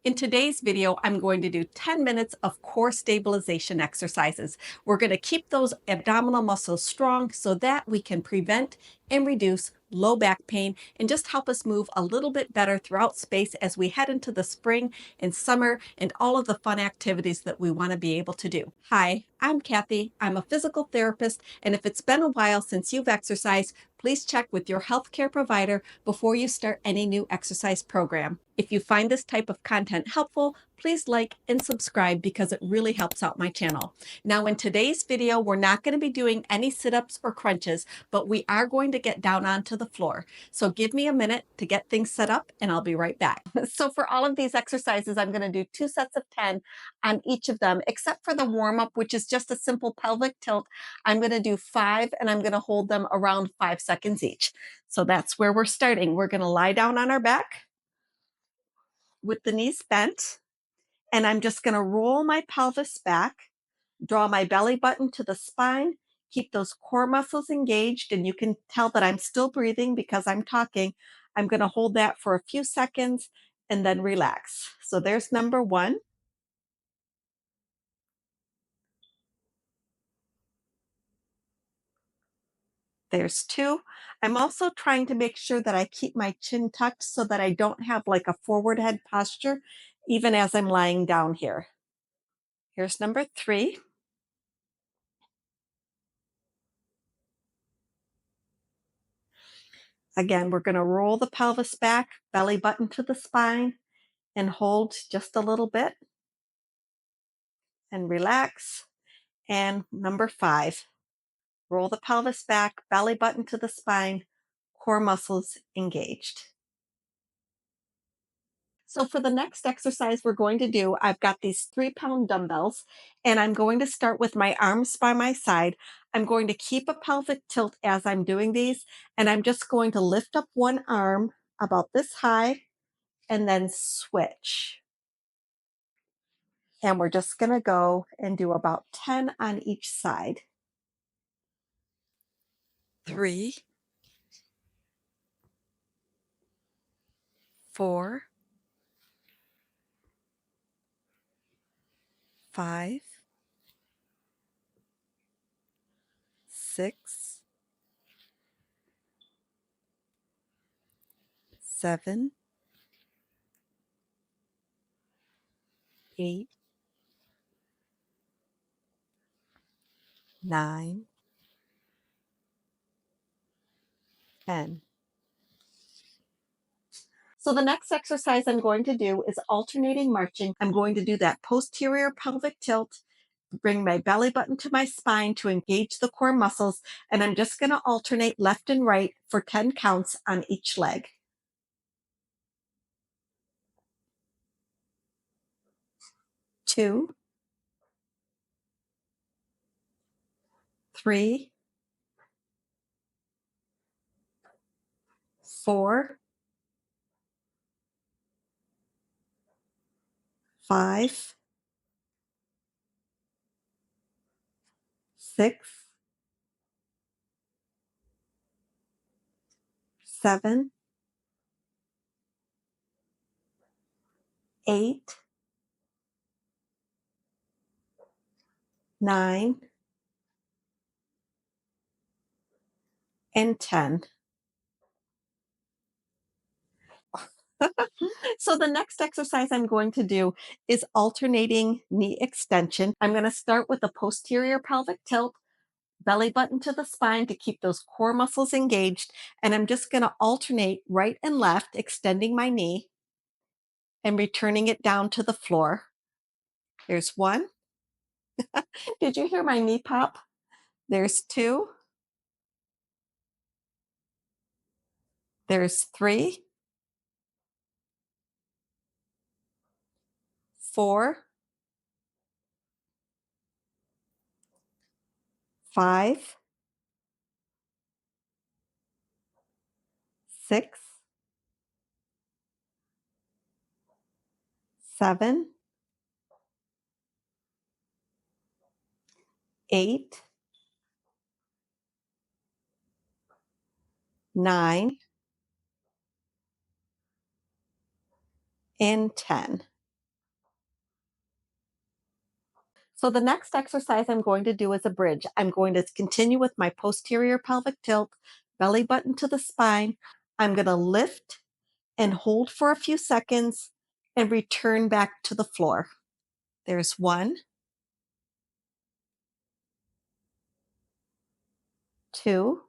In today's video, I'm going to do 10 minutes of core stabilization exercises. We're going to keep those abdominal muscles strong so that we can prevent and reduce low back pain and just help us move a little bit better throughout space as we head into the spring and summer and all of the fun activities that we want to be able to do. Hi, I'm Kathy. I'm a physical therapist, and if it's been a while since you've exercised, please check with your healthcare provider before you start any new exercise program. If you find this type of content helpful, please like and subscribe because it really helps out my channel. Now, in today's video, we're not going to be doing any sit-ups or crunches, but we are going to get down onto the floor. So give me a minute to get things set up and I'll be right back. So for all of these exercises, I'm going to do 2 sets of 10 on each of them, except for the warm-up, which is just a simple pelvic tilt. I'm going to do 5 and I'm going to hold them around 5 seconds each. So that's where we're starting. We're going to lie down on our back with the knees bent, and I'm just going to roll my pelvis back, draw my belly button to the spine, keep those core muscles engaged, and you can tell that I'm still breathing because I'm talking. I'm going to hold that for a few seconds and then relax. So there's number 1. There's 2. I'm also trying to make sure that I keep my chin tucked so that I don't have like a forward head posture, even as I'm lying down here. Here's number 3. Again, we're going to roll the pelvis back, belly button to the spine, and hold just a little bit and relax. And number 5, roll the pelvis back, belly button to the spine, core muscles engaged. So for the next exercise we're going to do, I've got these 3-pound dumbbells, and I'm going to start with my arms by my side. I'm going to keep a pelvic tilt as I'm doing these, and I'm just going to lift up one arm about this high and then switch. And we're just going to go and do about 10 on each side. 3, 4, 5, 6, 7, 8, 9, 10. So the next exercise I'm going to do is alternating marching. I'm going to do that posterior pelvic tilt, bring my belly button to my spine to engage the core muscles, and I'm just going to alternate left and right for 10 counts on each leg. 2, 3, 4, 5, 6, 7, 8, 9, and 10. So the next exercise I'm going to do is alternating knee extension. I'm going to start with a posterior pelvic tilt, belly button to the spine to keep those core muscles engaged. And I'm just going to alternate right and left, extending my knee and returning it down to the floor. There's 1. Did you hear my knee pop? There's 2. There's 3, 4, 5, 6, 7, 8, 9, and 10. So the next exercise I'm going to do is a bridge. I'm going to continue with my posterior pelvic tilt, belly button to the spine. I'm going to lift and hold for a few seconds and return back to the floor. There's 1, 2,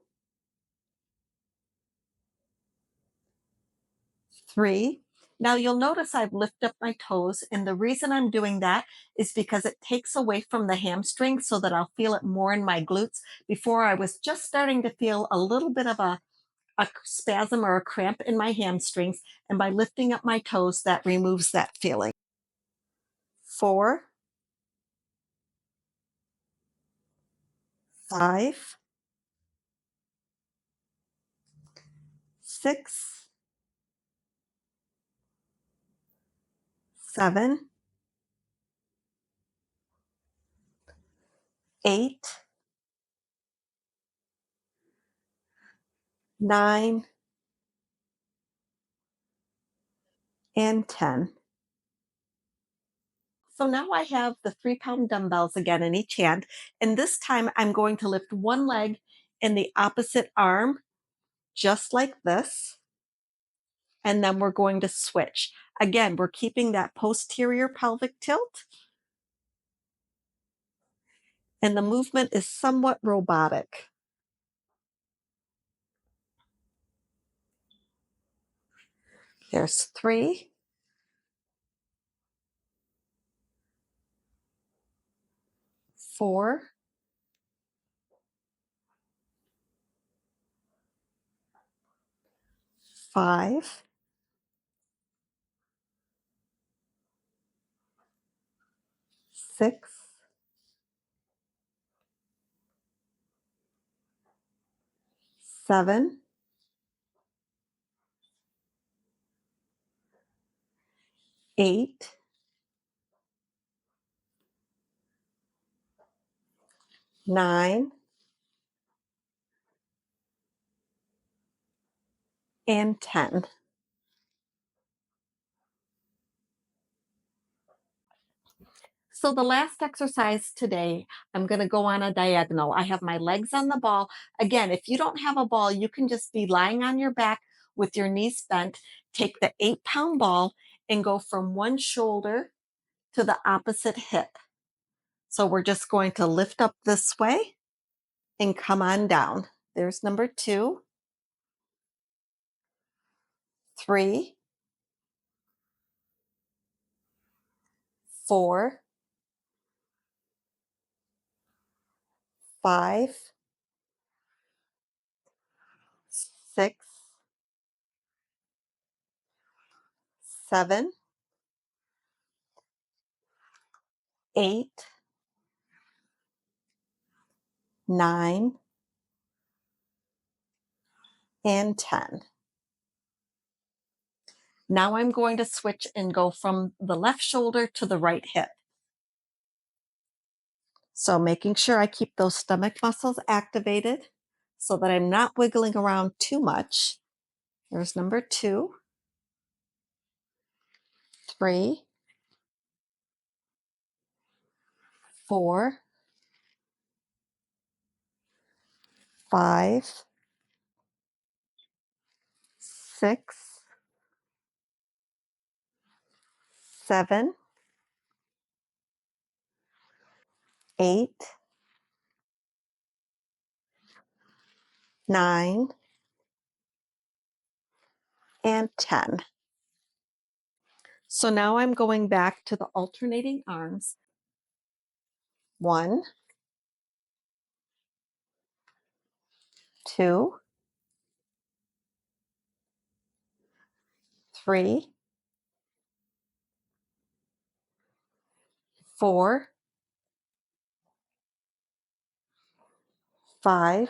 3. Now you'll notice I've lifted up my toes, and the reason I'm doing that is because it takes away from the hamstring so that I'll feel it more in my glutes. Before, I was just starting to feel a little bit of a spasm or a cramp in my hamstrings, and by lifting up my toes, that removes that feeling. 4, 5, 6, 7, 8, 9, and 10. So now I have the 3-pound dumbbells again in each hand, and this time I'm going to lift one leg in the opposite arm, just like this, and then we're going to switch. Again, we're keeping that posterior pelvic tilt, and the movement is somewhat robotic. There's 3, 4, 5, 6, 7, 8, 9, and 10. So the last exercise today, I'm going to go on a diagonal. I have my legs on the ball. Again, if you don't have a ball, you can just be lying on your back with your knees bent. Take the 8-pound ball and go from one shoulder to the opposite hip. So we're just going to lift up this way and come on down. There's number 2, 3, 4, 5, 6, 7, 8, 9, and 10. Now I'm going to switch and go from the left shoulder to the right hip. So making sure I keep those stomach muscles activated so that I'm not wiggling around too much. There's number 2, 3, 4, 5, 6, 7, 8, 9, and 10. So now I'm going back to the alternating arms. 1, 2, 3, 4, 5,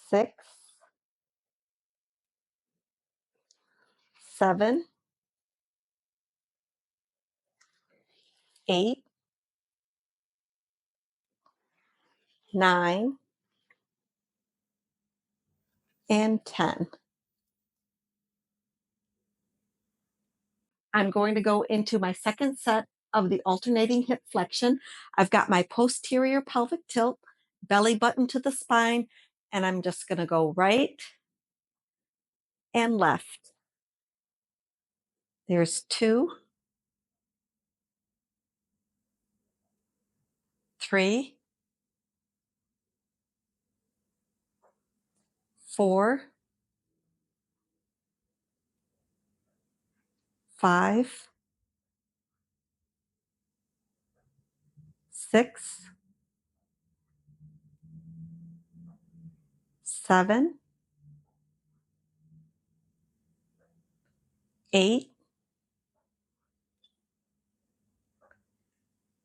6, 7, 8, 9, and 10. I'm going to go into my second set of the alternating hip flexion. I've got my posterior pelvic tilt, belly button to the spine, and I'm just going to go right and left. There's 2, 3, 4, 5, 6, 7, 8,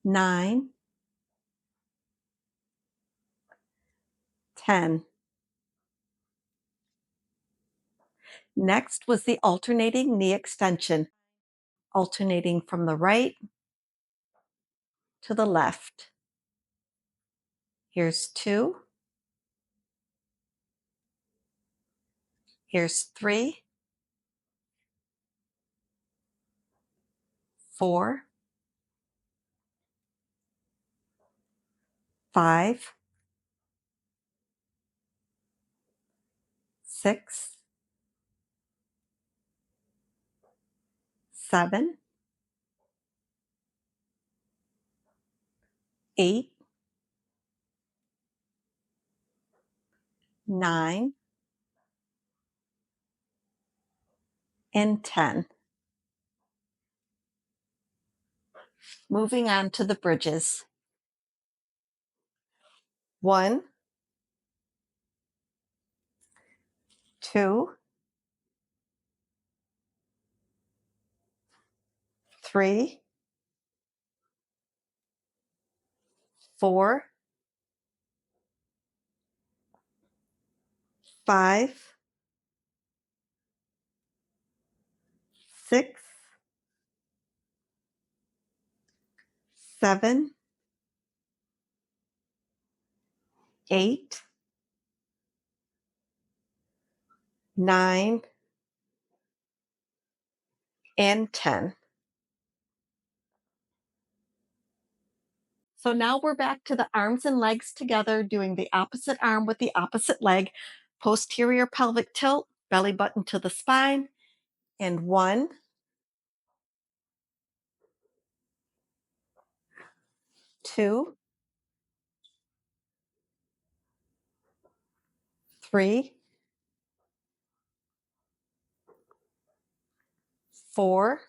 9, 10. Next was the alternating knee extension, alternating from the right to the left. Here's 2, here's 3, 4, 5, 6, 7, 8, 9, and 10. Moving on to the bridges. 1, 2, 3, 4, 5, 6, 7, 8, 9, and 10. So now we're back to the arms and legs together, doing the opposite arm with the opposite leg, posterior pelvic tilt, belly button to the spine, and 1, 2, 3, 4,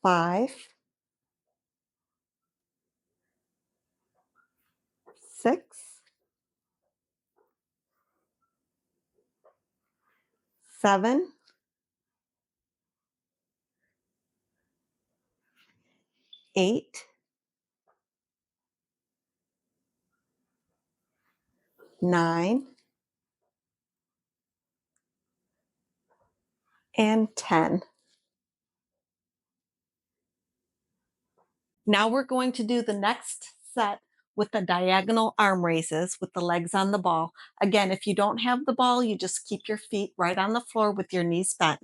5, 6, 7, 8, 9, and 10. Now we're going to do the next set with the diagonal arm raises with the legs on the ball. Again, if you don't have the ball, you just keep your feet right on the floor with your knees bent.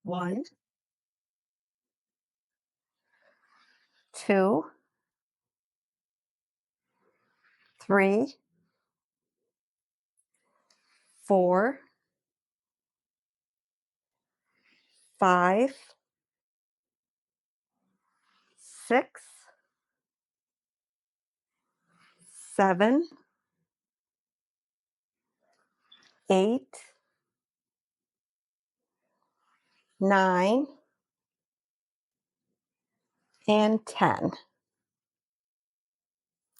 1, 2, 3, 4, 5, 6, 7, 8, 9, and 10.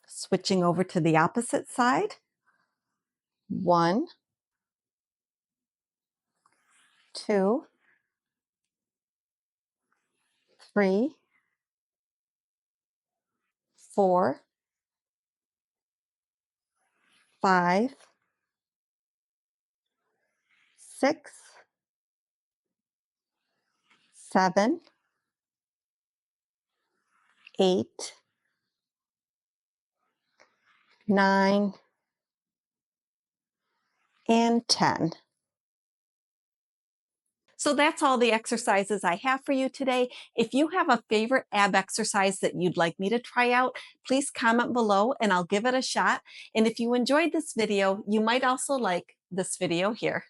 Switching over to the opposite side. 1, 2, 3, 4, 5, 6, 7, 8, 9, and 10. So that's all the exercises I have for you today. If you have a favorite ab exercise that you'd like me to try out, please comment below and I'll give it a shot. And if you enjoyed this video, you might also like this video here.